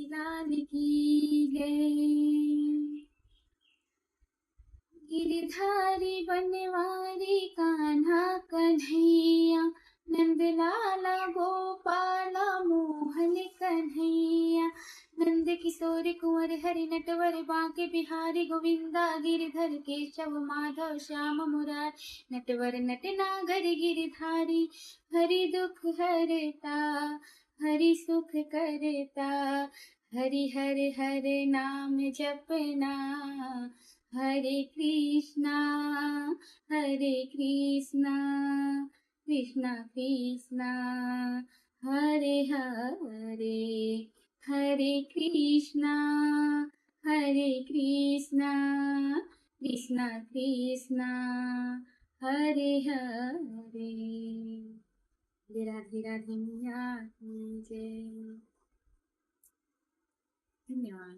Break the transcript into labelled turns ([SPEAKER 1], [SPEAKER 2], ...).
[SPEAKER 1] लाल की जय। गिरधारी बनवारी कान्हा कन्हैया, नंद लाला गोपाला मोहन कन्हैया। नंद किशोर कुंवर हरि नटवर बांके बिहारी, गोविंदा गिरधर केशव माधव श्याम मुरारी। नटवर नटनागर गिरधारी, हरि दुख हरता हरि सुख करता। हरि हर हर नाम जपना, हरे कृष्णा कृष्णा कृष्णा हरे हरे, हरे कृष्णा कृष्णा कृष्णा हरे हरे। राधे राधे मैया की जय। धन्यवाद।